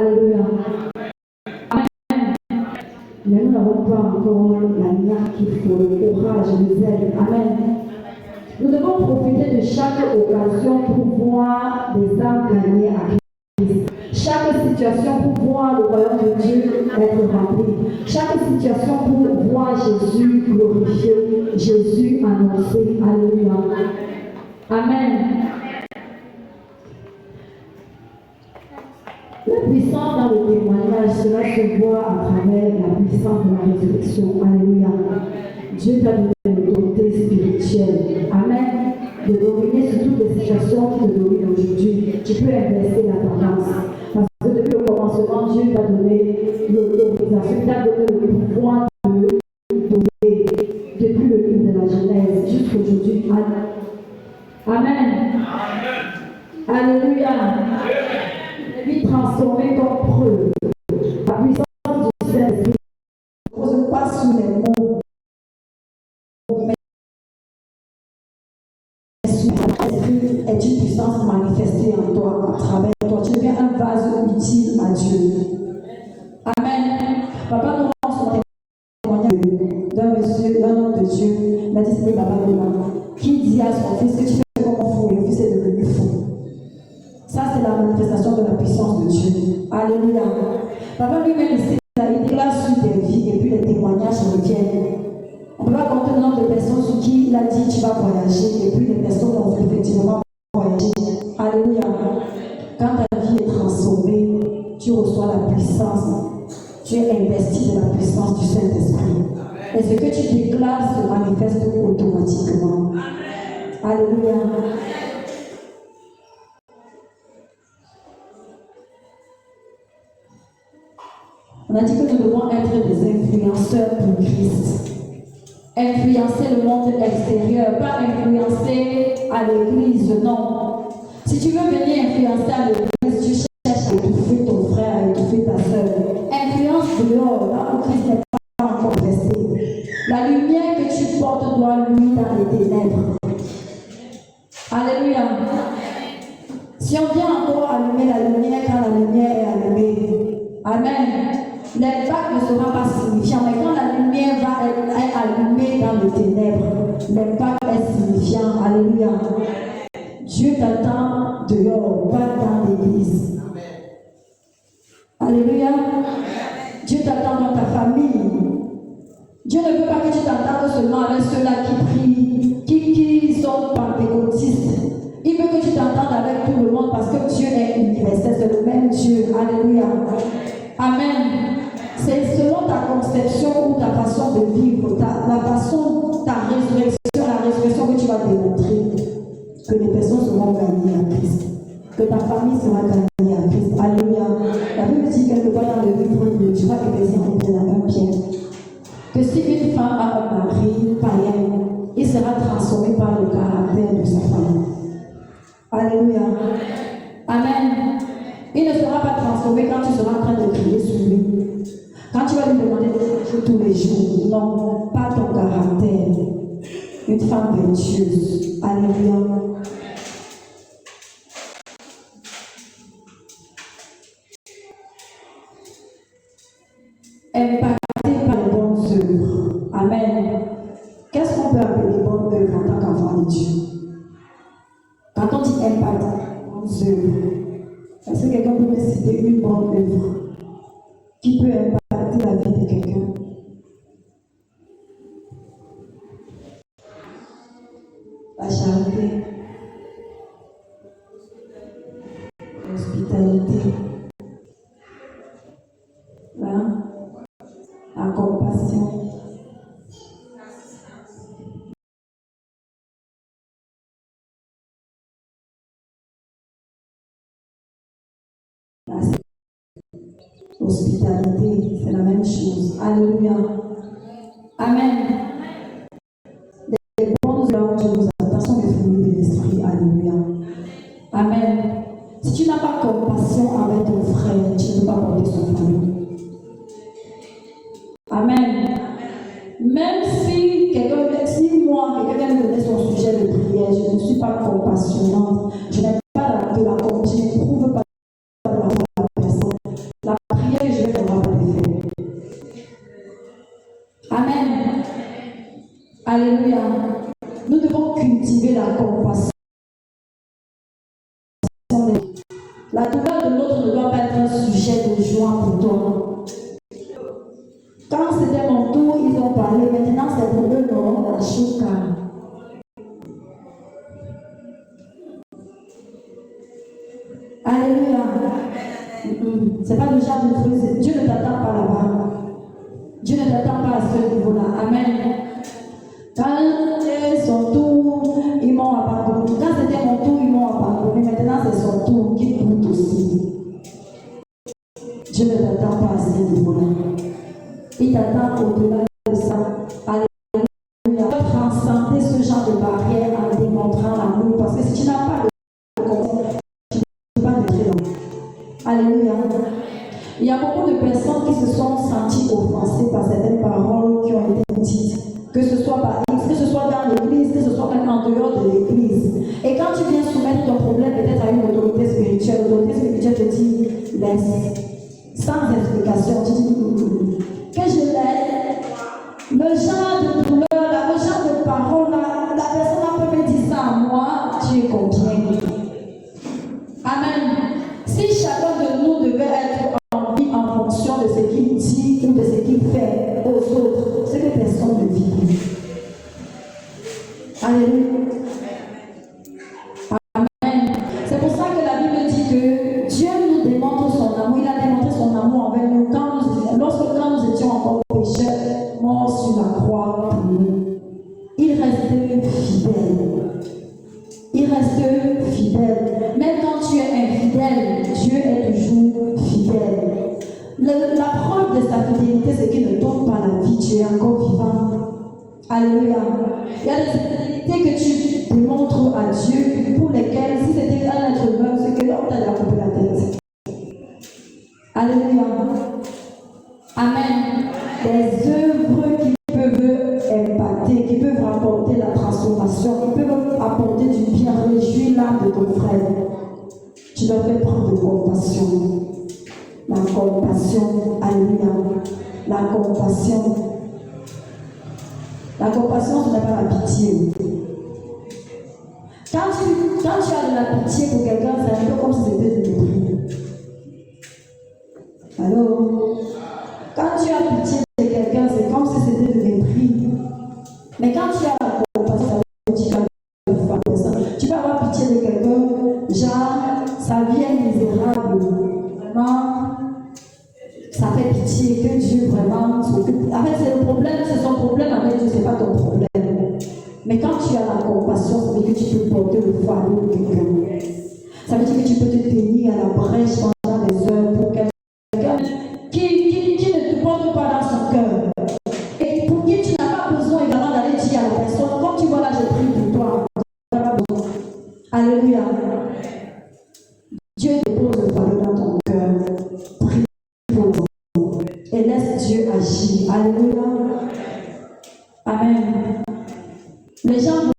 Alléluia. Amen. Mais nous n'avons pas encore la niaque qu'il faut, le courage, le zèle. Amen. Nous devons profiter de chaque occasion pour voir des âmes gagnées à Christ. Chaque situation pour voir le royaume de Dieu être rempli. Chaque situation pour voir Jésus glorifié, Jésus annoncé. Alléluia. Amen. La puissance dans le témoignage, cela se voit à travers la puissance de la résurrection. Alléluia. Dieu t'a donné l'autorité spirituelle. Amen. De dominer sur toutes les situations qui te dominent aujourd'hui. Tu peux inverser la tendance. Parce que depuis le commencement, Dieu t'a donné l'autorisation, il t'a donné le pouvoir de dominer depuis le livre de la Genèse jusqu'à aujourd'hui. Amen. Alléluia. Vie transformée comme preuve. La puissance du Saint-Esprit ne repose pas sur les mots, mais sur l'Esprit est une puissance manifestée en toi, à travers toi. Tu deviens un vase utile à Dieu. Amen. Papa nous rend son témoignage d'un monsieur, d'un homme de Dieu, la disciple Baba qui dit à son fils que tu fais comme un fou et le fils est devenu fou. Ça, c'est la manifestation de la puissance de Dieu. Alléluia. Papa lui-même, il déclare sur des vies et puis les témoignages reviennent. On peut pas compter le nombre de personnes sur qui il a dit tu vas voyager et puis les personnes ont effectivement voyagé. Alléluia. Quand ta vie est transformée, tu reçois la puissance. Tu es investi de la puissance du Saint-Esprit. Et ce que tu déclares se manifeste automatiquement. Alléluia. On a dit que nous devons être des influenceurs pour Christ. Influencer le monde extérieur, pas influencer à l'église, non. Si tu veux venir influencer à l'église, tu cherches à étouffer ton frère, à étouffer ta soeur. Influence dehors, là où Christ n'est pas encore resté. La lumière que tu portes doit luire dans les ténèbres. Alléluia. Si on vient encore allumer la lumière quand la lumière est allumée, amen. L'impact ne sera pas signifiant, mais quand la lumière va être allumée dans les ténèbres, l'impact est signifiant. Alléluia. Dieu t'attend dehors, pas dans l'église. Alléluia. Dieu t'attend dans ta famille. Dieu ne veut pas que tu t'attendes seulement avec ceux-là qui prient, qui sont pentecôtistes. Il veut que tu t'entendes avec tout le monde parce que Dieu est universel, c'est le même Dieu. Alléluia. Amen. C'est selon ta conception ou ta façon de vivre, la façon, ta résurrection, la résurrection que tu vas démontrer, que les personnes seront gagnées à Christ, que ta famille sera gagnée à Christ. Alléluia. La Bible dit quelque part dans le livre de, je crois que c'est dans 1 Pierre, que si une femme a un mari païen, il sera transformé par le caractère de sa femme. Alléluia. Amen. Il ne sera pas transformé quand tu seras en train de crier sur lui. Quand tu vas lui demander de faire tous les jours. Non, pas ton caractère. Une femme vertueuse. Alléluia. Impacté par les bonnes œuvres. Amen. Qu'est-ce qu'on peut appeler les bonnes œuvres en tant qu'enfant de Dieu? Quand on dit impacté par les bonnes œuvres, est-ce que quelqu'un peut me citer une bonne œuvre qui peut impacter la vie de quelqu'un? La charité, l'hospitalité, la compassion. Hospitalité, c'est la même chose. Alléluia. Amen. Les bonnes œuvres que nous attendons sont les fruits de l'esprit. Alléluia. Amen. Si tu n'as pas compassion avec ton frère, tu ne peux pas porter son fardeau. Amen. Même si moi, quelqu'un vient me donner son sujet de prière, je ne suis pas compassionnante, je n'aime pas de la compassion, je n'éprouve pas la personne. Alléluia. Nous devons cultiver la compassion. La douleur de l'autre ne doit pas être un sujet de joie pour toi. Quand c'était mon tour, ils ont parlé. Maintenant, c'est pour eux, non, la chouka. Alléluia. C'est pas le genre de truc. Dieu ne t'attend pas là-bas. Dieu ne t'attend pas à ce niveau-là. Amen. Quand c'était son tour, ils m'ont abandonné. Quand c'était mon tour, ils m'ont abandonné. Maintenant, c'est son tour qui coûte aussi. Dieu ne t'attend pas à ce niveau-là. Il t'attend au-delà de ça. Alléluia. Transcender ce genre de barrière en démontrant l'amour. Parce que si tu n'as pas de confiance, tu ne peux pas entrer là. Alléluia. Il y a beaucoup de personnes qui se sont senties offensées par certaines paroles qui ont été dites. Que ce soit par X, que ce soit dans l'église, que ce soit même en dehors de l'église. Et quand tu viens soumettre ton problème peut-être à une autorité spirituelle, l'autorité spirituelle te dit laisse. Sans explication, tu dis que je l'aide. Le genre de douleur, le genre de parole, la personne peut me dire ça à moi, tu es combien? Amen. Si chacun de nous devait être en vie en fonction de ce qu'il dit ou de ce qu'il fait aux autres, c'est que personne ne vit. Alléluia. Amen. C'est pour ça que la Bible dit que Dieu nous démontre son amour. Il a démontré son amour envers nous lorsque nous étions encore pécheurs, morts sur la croix pour nous. Il restait fidèle. Il reste fidèle. Même quand tu es infidèle, Dieu est toujours fidèle. La preuve de sa fidélité, c'est qu'il ne donne pas la vie. Tu es encore vivant. Alléluia. Il y a des fidélités que tu démontres à Dieu pour lesquelles, si c'était un être humain, c'est que l'homme t'a coupé la tête. Alléluia. Amen. Des œuvres qui peuvent impacter, qui peuvent apporter la transformation, qui peuvent apporter du bien, réjouir l'âme de ton frère. Tu dois faire preuve de compassion. La compassion, alléluia. La compassion. La compassion, ce n'est pas la pitié. Quand tu as de la pitié pour quelqu'un, c'est un peu comme si c'était du mépris. Alors, quand tu as pitié de quelqu'un, c'est comme si c'était du mépris. Mais quand tu as la compassion, tu peux avoir pitié de quelqu'un, genre, sa vie est misérable. Vraiment, ça fait pitié que Dieu vraiment s'occupe. En fait, c'est le problème, c'est son problème avec Dieu, c'est pas ton problème. Mais quand tu as la compassion, ça veut dire que tu peux porter le fardeau de quelqu'un. Ça veut dire que tu peux te tenir à la brèche pendant des heures pour quelqu'un qui ne te porte pas dans son cœur. Et pour qui tu n'as pas besoin également d'aller dire à la personne, comme tu vois là, je prie pour toi. Tu n'as pas besoin. Alléluia. Dieu dépose le fardeau dans ton cœur. Prie pour vous. Et laisse Dieu agir. Alléluia. Amen. Les gens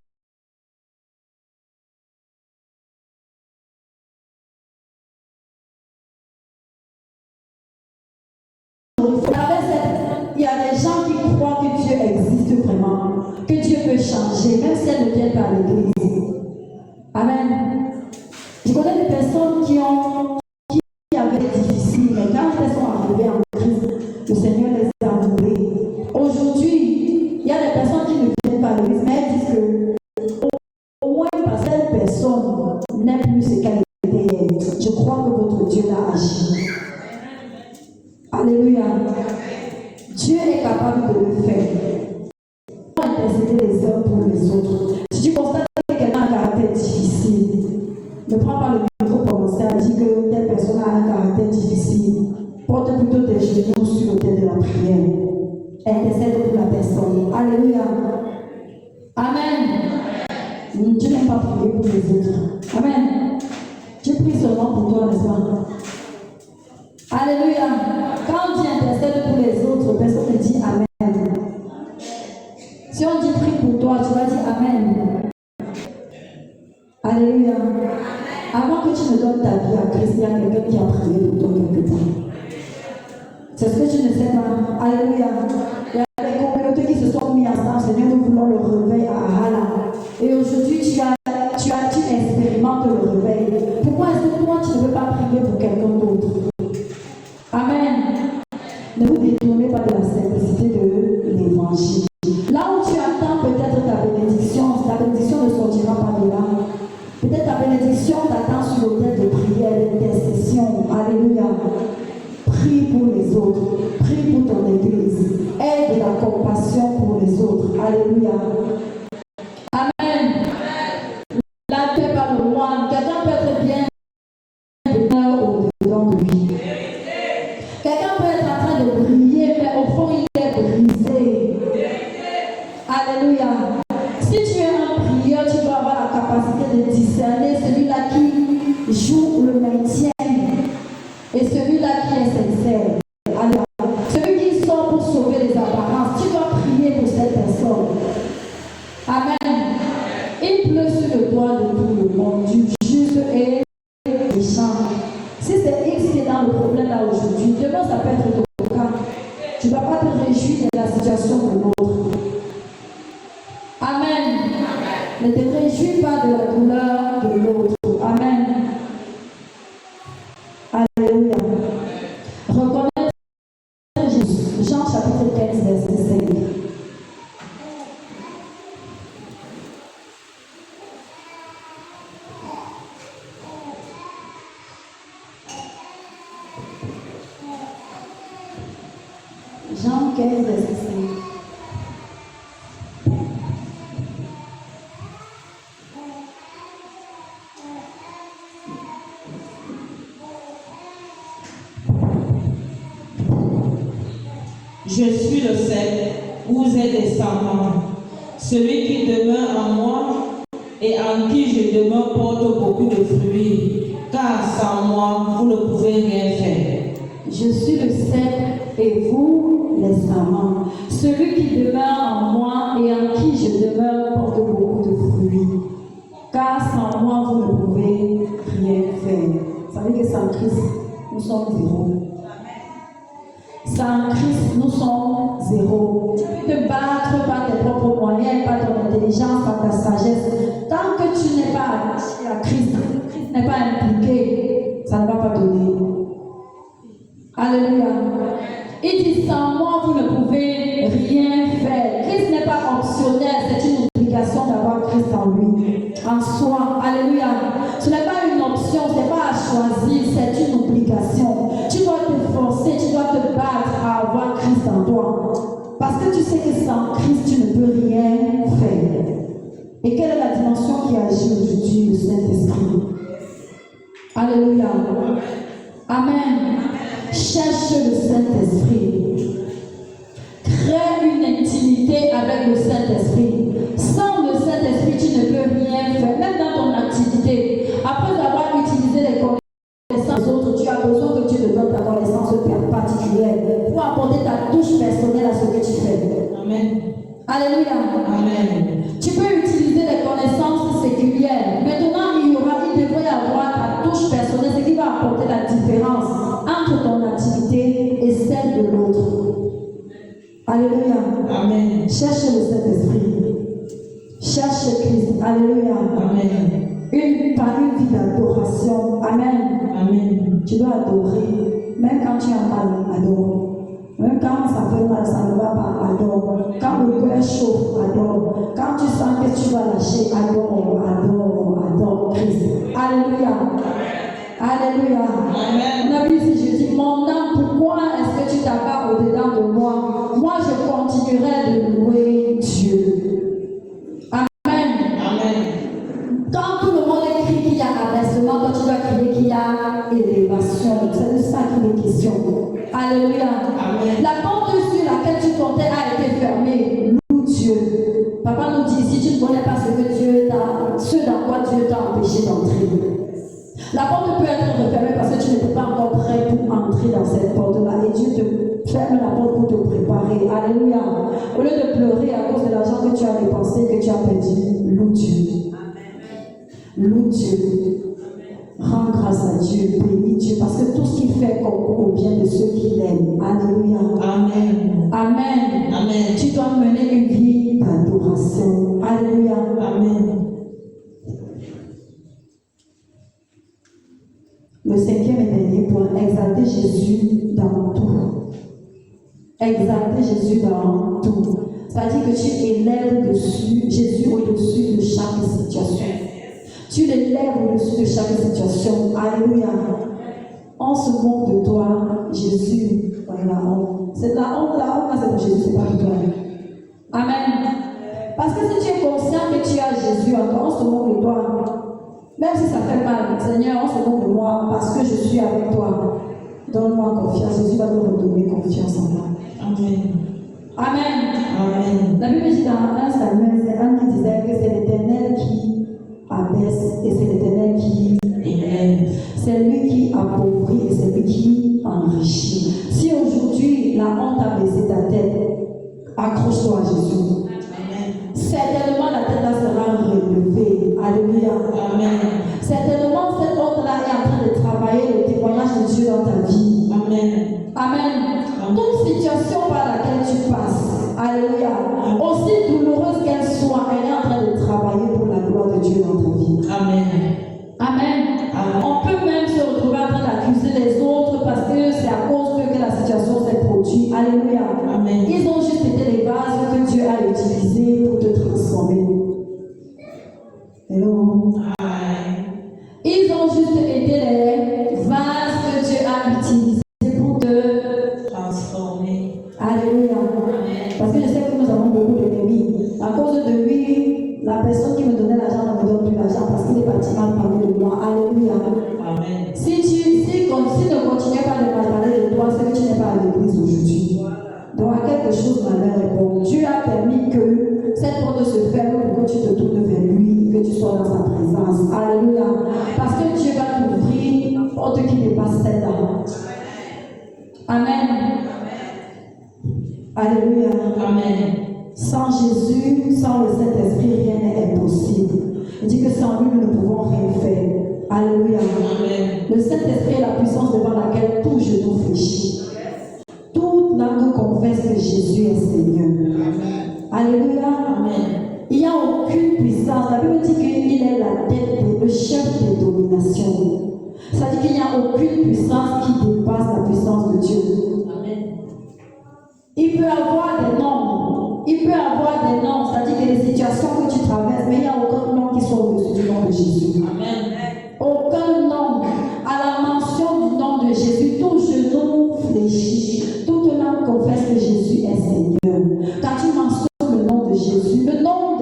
il y a des gens qui croient que Dieu existe vraiment, que Dieu peut changer, même si elles ne viennent pas à l'église. Amen. Je connais des personnes qui avaient difficile, mais quand elles sont arrivées en Christ, le Seigneur les a oubliées. Aujourd'hui, il y a des personnes qui ne viennent pas à l'église, mais elles disent que au moins parce que cette personne n'est plus ce qu'elle était. Je crois que votre Dieu l'a agi. Alléluia. Dieu est capable de le faire. Pour intercéder les uns pour les autres. Si tu constates que quelqu'un a un caractère difficile, ne prends pas le micro pour commencer à dire que telle personne a un caractère difficile. Porte plutôt tes genoux sur l'autel de la prière. Intercède pour la personne. Alléluia. Amen. Tu n'aimes pas prier pour les autres. Amen. Tu pries seulement pour toi, n'est-ce pas? Alléluia. Quand on dit intercède pour les autres, personne ne dit Amen. Si on dit prie pour toi, tu vas dire Amen. Alléluia. Avant que tu ne donnes ta vie à Christ, il y a quelqu'un qui a prié pour toi quelque part. C'est ce que tu ne sais pas. Alléluia. Il y a des communautés qui se sont mises ensemble. Seigneur, nous voulons le au-dedans de lui. Quelqu'un peut être en train de briller, mais au fond, il est brisé. Alléluia. Si tu es un prieur, tu dois avoir la capacité de discerner celui-là qui joue le maintien et celui-là qui est sincère. Alléluia. Celui qui sort pour sauver les apparences, tu dois prier pour cette personne. Amen. Il pleut sur le toit de tout le monde, du juste et des méchants. Si c'est X qui est dans le problème là aujourd'hui, demain ça peut être ton cas. Tu ne vas pas te réjouir de la situation de l'autre. Amen. Ne te réjouis pas de la douleur de l'autre. Amen. Alléluia. Reconnaître Jésus. Jean chapitre 15, verset 5. Jean 15, verset 5. Je suis le cep, vous êtes des serments. Celui qui demeure en moi et en qui je demeure porte beaucoup de fruits, car sans moi, vous ne pouvez rien faire. Je suis le cep et vous les serments. Celui qui demeure en moi et en qui je demeure porte beaucoup de fruits, car sans moi, vous ne pouvez rien faire. Vous savez que sans Christ, nous sommes zéro. Sans Christ, nous sommes zéro. Tu peux te battre par tes propres moyens, par ton intelligence, par ta sagesse. Tant que tu n'es pas attaché à Christ, Christ n'est pas impliqué, ça ne va pas donner. Alléluia. Il dit sans moi, vous ne pouvez rien faire. Christ n'est pas optionnel, c'est une obligation d'avoir Christ en lui, en soi. Alléluia. Ce n'est pas une option, ce n'est pas à choisir, c'est une obligation. Tu dois te forcer, tu dois te battre à avoir Christ en toi. Parce que tu sais que sans Christ, tu ne peux rien faire. Et quelle est la dimension qui agit aujourd'hui? Le Saint-Esprit. Alléluia. Amen. Cherche le Saint-Esprit. Crée une intimité avec le Saint-Esprit. Sans le Saint-Esprit, tu ne peux rien faire, même dans ton activité. Après avoir utilisé les connaissances des autres, tu as besoin que Dieu te donne ta connaissance particulière pour apporter ta touche personnelle à ce que tu fais. Amen. Alléluia. Amen. Tu peux utiliser les connaissances séculières. Maintenant, il devrait y avoir ta touche personnelle, ce qui va apporter la différence entre ton activité et celle de l'autre. Alléluia. Amen. Cherche le Saint-Esprit. Cherche Christ. Alléluia. Amen. Par une vie d'adoration. Amen. Amen. Tu dois adorer. Même quand tu as mal, adore. Même quand ça fait mal, ça ne va pas, adore. Quand le cœur chauffe, adore. Quand tu sens que tu vas lâcher, adore Christ. Alléluia. Alléluia. Amen. La Bible, je dis, mon âme, pourquoi est-ce que tu t'abattes au-dedans de moi? Moi, je continuerai de louer Dieu. Amen. Amen. Quand tout le monde crie qu'il y a abaissement, toi tu dois crier qu'il y a élévation. C'est de ça qu'il est question. Alléluia. Amen. La porte sur laquelle tu comptais a été fermée. Loue Dieu. Papa nous dit, si tu ne connais pas ce dans quoi Dieu t'a empêché d'entrer. La porte peut être refermée parce que tu n'étais pas encore prêt pour entrer dans cette porte-là. Et Dieu te ferme la porte pour te préparer. Alléluia. Au lieu de pleurer à cause de l'argent que tu as dépensé, que tu as perdu, loue Dieu. Loue Dieu. Rends grâce à Dieu. Bénis Dieu. Parce que tout ce qu'il fait concourt au bien de ceux qui l'aiment. Alléluia. Amen. Amen. Amen. Tu dois mener une vie d'adoration. Alléluia. Amen. Le cinquième et dernier point, exalter Jésus dans tout. Exalter Jésus dans tout. C'est-à-dire que tu élèves Jésus au-dessus de chaque situation. Tu l'élèves au-dessus de chaque situation. Alléluia. On se moque de toi, Jésus. Voilà la honte. C'est la honte là, c'est pour Jésus, c'est pas pour toi. Amen. Parce que si tu es conscient que tu as Jésus en toi, on se moque de toi. Même si ça fait mal, Seigneur, on se moque de moi parce que je suis avec toi. Donne-moi confiance. Jésus va nous redonner confiance en moi. Amen. Amen. Amen. La Bible dit dans 1 Samuel, c'est Anne qui disait que c'est l'Éternel qui abaisse et c'est l'Éternel qui élève. C'est lui qui appauvrit et c'est lui qui enrichit. Si aujourd'hui la honte a baissé ta tête, accroche-toi à Jésus. Certainement la tête là sera relevée. Alléluia. Amen. Certainement cette honte là est en train de travailler le témoignage de Dieu dans ta vie. Amen. Amen. Toute situation par laquelle tu passes, alléluia, aussi douloureuse qu'elle soit, elle est en train de travailler pour la gloire de Dieu dans ta vie. Amen. Amen. On peut même se retrouver en train d'accuser les autres parce que c'est à cause que la situation s'est produite. Alléluia. Amen. Ils ont juste été les vases que Dieu a utilisés pour te transformer. Hello. Ils ont juste été les vases que Dieu a utilisés pour te transformer. Alléluia. Parce que je sais que nous avons beaucoup d'ennemis. À cause de lui, la personne qui me donnait l'argent ne me donne plus l'argent parce qu'il est parti mal parler de moi. Alléluia. Amen. Si ne continuais pas de mal parler de toi, c'est que tu n'es pas à l'église aujourd'hui. Donc à quelque chose malheur répond. Dieu a permis que cette porte se ferme pour que tu te tournes vers lui, que tu sois dans sa présence. Alléluia. Parce que Dieu va t'ouvrir une porte qui dépasse celle-là. Amen. Alléluia. Amen. Sans Jésus, sans le Saint-Esprit, rien n'est impossible. Il dit que sans lui, nous ne pouvons rien faire. Alléluia. Amen. Le Saint-Esprit est la puissance devant laquelle tout genou fléchit. Toute langue confesse que Jésus est Seigneur. Amen. Alléluia. Amen. Il n'y a aucune puissance. La Bible dit qu'il est la tête, le chef des dominations. Ça dit qu'il n'y a aucune puissance qui dépasse la puissance de Dieu. Amen. Il peut avoir des noms. Il peut avoir des noms. C'est-à-dire que les situations que tu traverses, mais il n'y a aucun nom qui soit au-dessus du nom de Jésus. Amen. Aucun nom. À la mention du nom de Jésus, tout genou fléchit. Toute langue confesse que Jésus est Seigneur. Quand tu mentionnes le nom de Jésus, le nom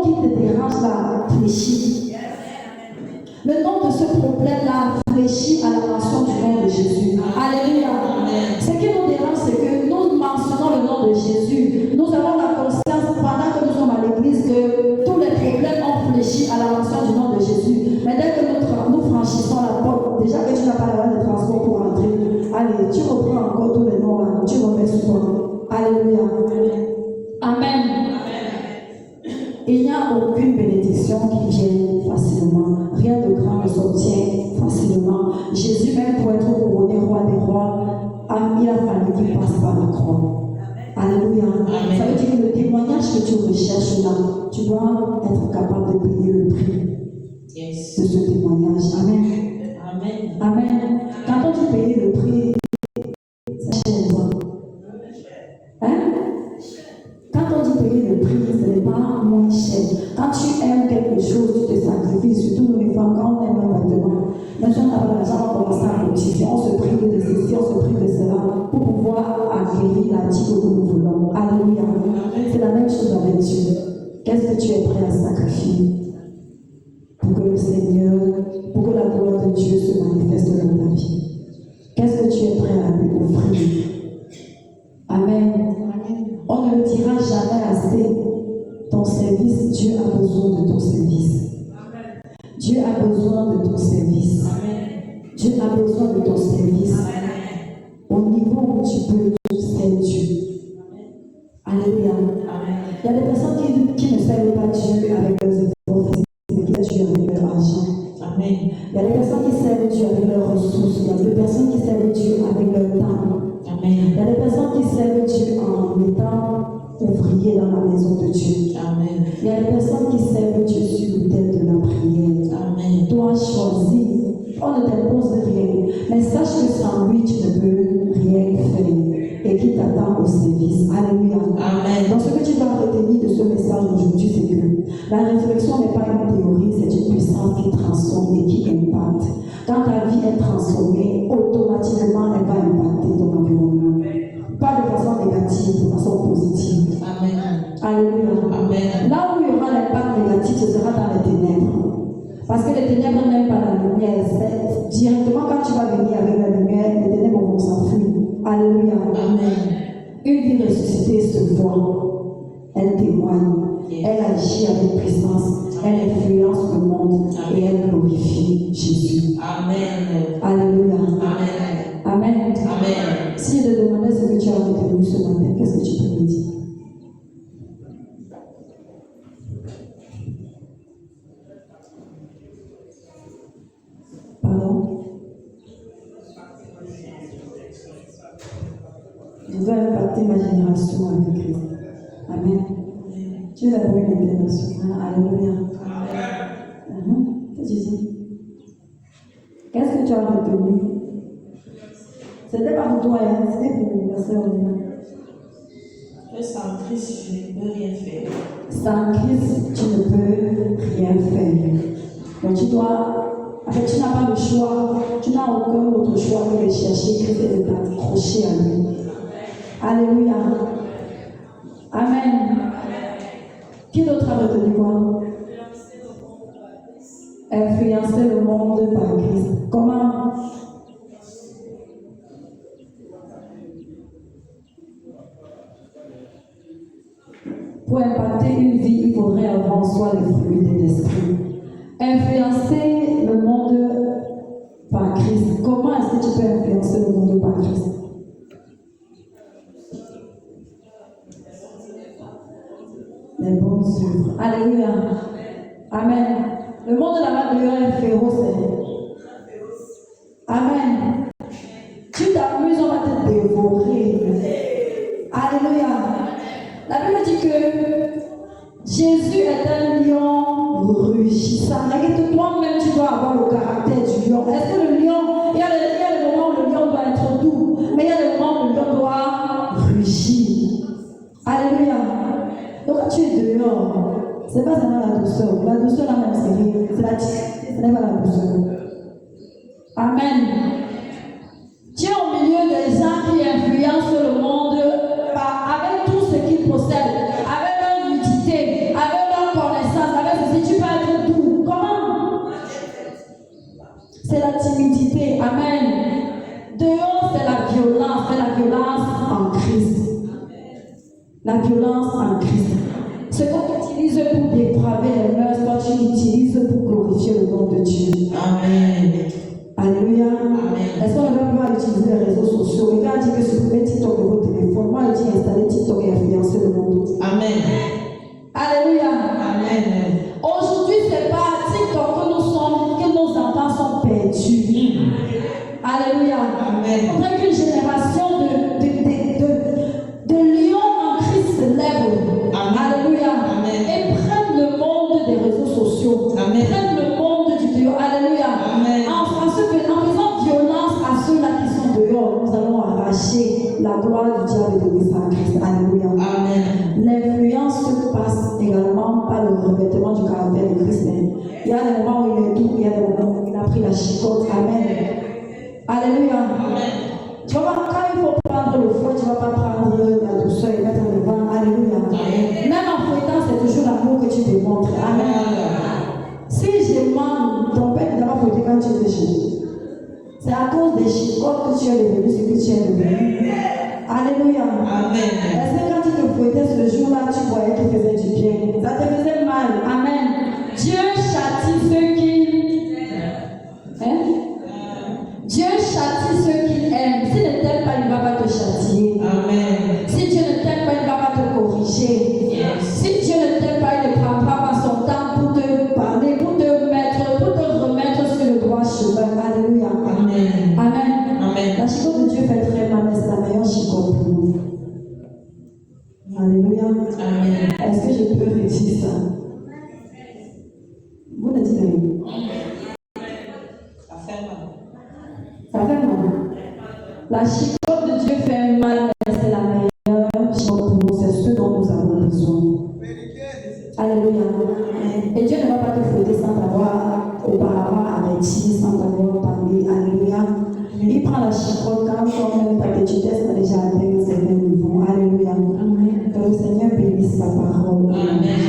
qui te dérange là fléchit. Le nom de ce problème-là fléchit à la mention du nom de Jésus. Alléluia. Ce qui nous dérange, c'est que nous mentionnons le nom de Jésus. Nous avons la conscience, pendant que nous sommes à l'église, que tous les problèmes ont fléchi à la mention du nom de Jésus. Mais dès que nous franchissons la porte, déjà que tu n'as pas la voie de transport pour entrer, allez, tu reprends encore tous les noms là, tu remets sur toi. Alléluia. Amen. Il n'y a aucune bénédiction qui vienne facilement. Rien de grand ne s'obtient facilement. Jésus, même pour être couronné roi des rois, il a fallu qu'il passe par la croix. Alléluia. Ça veut dire que le témoignage que tu recherches là, tu dois être capable de payer le prix de ce témoignage. Amen. Amen. Amen. Quand on dit payer le prix, c'est cher. Hein? Quand on dit payer le prix, ce n'est pas moins cher. Quand tu aimes quelque chose, tu te sacrifies, surtout nous les femmes, quand on aime un vêtement. Même si on n'a pas l'argent, on commence à motiver, on se prive de ceci, on se prive de cela, pour pouvoir acquérir l'article que nous voulons. Alléluia. C'est la même chose avec Dieu. Qu'est-ce que tu es prêt à sacrifier pour que le Seigneur, pour que la gloire de Dieu se manifeste dans ta vie? Qu'est-ce que tu es prêt à lui offrir? Amen. On ne le dira jamais assez. Ton service, Dieu a besoin de ton service. Dieu a besoin de ton service. Dieu a besoin de ton service. Au niveau où tu peux, c'est Dieu. Alléluia. Il y a des personnes qui ne servent pas Dieu avec leurs efforts physiques, mais qui servent Dieu avec leur argent. Amen. Il y a des personnes qui servent Dieu avec leurs ressources. Il y a des personnes qui servent Dieu avec leur temps. Amen. Il y a des personnes qui servent Dieu en étant ouvriers dans la maison de Dieu. Amen. Il y a des personnes qui servent Dieu sur l'autel de la prière. Amen. Toi, choisis. On ne t'impose rien. Mais sache que sans lui, tu ne peux rien faire. Et qui t'attend au service. Alléluia. Amen. Donc, ce que tu dois retenir de ce message aujourd'hui, c'est que la réflexion n'est pas une théorie, c'est une puissance qui transforme et qui impacte. Quand ta vie est transformée, automatiquement, elle va impacter ton environnement. Pas de façon négative, de façon positive. Amen. Alléluia. Amen. Là où il y aura l'impact négatif, ce sera dans les ténèbres. Parce que les ténèbres n'aiment pas la lumière. C'est directement quand tu vas venir avec la lumière, les ténèbres vont s'enfuir. Alléluia. Amen. Une vie ressuscitée se voit. Elle témoigne. Elle agit avec puissance. Elle influence le monde. Et elle glorifie Jésus. Amen. Alléluia. Amen. Amen. Amen. Si je te demandais ce que tu as retenu ce matin, qu'est-ce que tu peux me dire? Pardon? Je dois impacter ma génération avec Christ. Amen. Dieu a donné l'international. Alléluia. Qu'est-ce que tu dis? Qu'est-ce que tu as retenu? C'était pas pour toi, hein? C'était pour la sœur Olina. Que sans Christ, je ne peux rien faire. Sans Christ, tu ne peux rien faire. Donc tu dois, en fait, tu n'as pas le choix, tu n'as aucun autre choix que de chercher Christ et de t'accrocher à lui. Alléluia. Amen. Qui d'autre a retenu quoi? Influencer le monde par Christ. Comment? Pour impacter une vie, il faudrait avoir en soi les fruits de l'esprit. Influencer le monde par Christ. Comment est-ce que tu peux influencer le monde par Christ? Les bonnes œuvres. Alléluia. Amen. Le monde là-bas dehors est féroce. Amen. Tu t'amuses, on va te dévorer. Alléluia. La Bible dit que Jésus est un lion rugissant. Mais que toi-même, tu dois avoir le caractère du lion. Est-ce que le lion, il y a des moments où le lion doit être doux, mais il y a des moments où le lion doit rugir. Alléluia. Donc quand tu es dehors, c'est pas seulement la douceur. La douceur, là même, c'est rien. C'est la timidité, ce n'est pas la douceur. Amen. Tu es au milieu des gens qui influencent le monde avec tout ce qu'ils possèdent, avec leur nudité, avec leur connaissance, avec ceci. Tu peux être doux. Comment? C'est la timidité. Amen. Dehors, c'est la violence. C'est la violence en Christ. La violence en Christ. Ce qu'on utilise pour dépraver les mœurs, toi tu l'utilises pour glorifier le nom de Dieu. Amen. Alléluia. Amen. Est-ce qu'on ne va pas utiliser les réseaux sociaux? Il a dit que supprimez TikTok de votre téléphone. Moi, je dis installer TikTok et influencer le monde. Amen. Alléluia. Amen. Aujourd'hui, c'est pas à TikTok que nous sommes, que nos enfants sont perdus. Alléluia. Amen. Il faudrait qu'une génération de lions en Christ se lève. Alléluia. Amen. Et prennent le monde des réseaux sociaux. Amen. Prennent le monde du dehors. Alléluia. Amen. En faisant violence à ceux-là qui sont dehors, nous allons arracher la gloire du diable et de l'Église en Christ. Alléluia. Amen. L'influence se passe également par le revêtement du caractère de Christ. Il y a des moments où il est doux, il y a des moments où il a pris la chicote. Amen. Alléluia. Amen. Tu vas voir, quand il faut prendre le fouet, tu ne vas pas prendre la douceur et mettre le vent. Alléluia. Amen. Même en fouettant, c'est toujours l'amour que tu démontres. Amen. Si je mens, ton père ne t'a pas fouetté quand tu étais chez lui. C'est à cause des chicotes que tu es devenu ce que tu es devenu. Alléluia. Amen. Est-ce que quand tu te fouettais ce jour-là, tu voyais qu'il faisait du bien? Ça te faisait mal. Amen. Dieu châtie ceux qui... Hein? Dieu châtie ceux qu'il aime. S'il ne t'aime pas, il ne va pas te châtier. Amen. Si Dieu ne t'aime pas, il ne va pas te corriger. Yes. Si Dieu ne t'aime pas, il ne prendra pas son temps pour te parler, pour te remettre sur le droit chemin. Alléluia. Amen. Amen. Amen. La chicote de Dieu fait très mal, mais c'est la meilleure chicote pour nous. Alléluia. Amen. Est-ce que je peux redire ça? Vous ne dites rien. Ça fait mal. Ça fait mal. La chicote de Dieu fait mal, mais c'est la meilleure chicote pour nous. C'est ce dont nous avons besoin. Alléluia. Et Dieu ne va pas te fouetter sans t'avoir auparavant averti, sans t'avoir parlé. Alléluia. Il prend la chicote quand ta petitesse a déjà atteint un certain niveau. Alléluia. Que le Seigneur bénisse sa parole. Amen.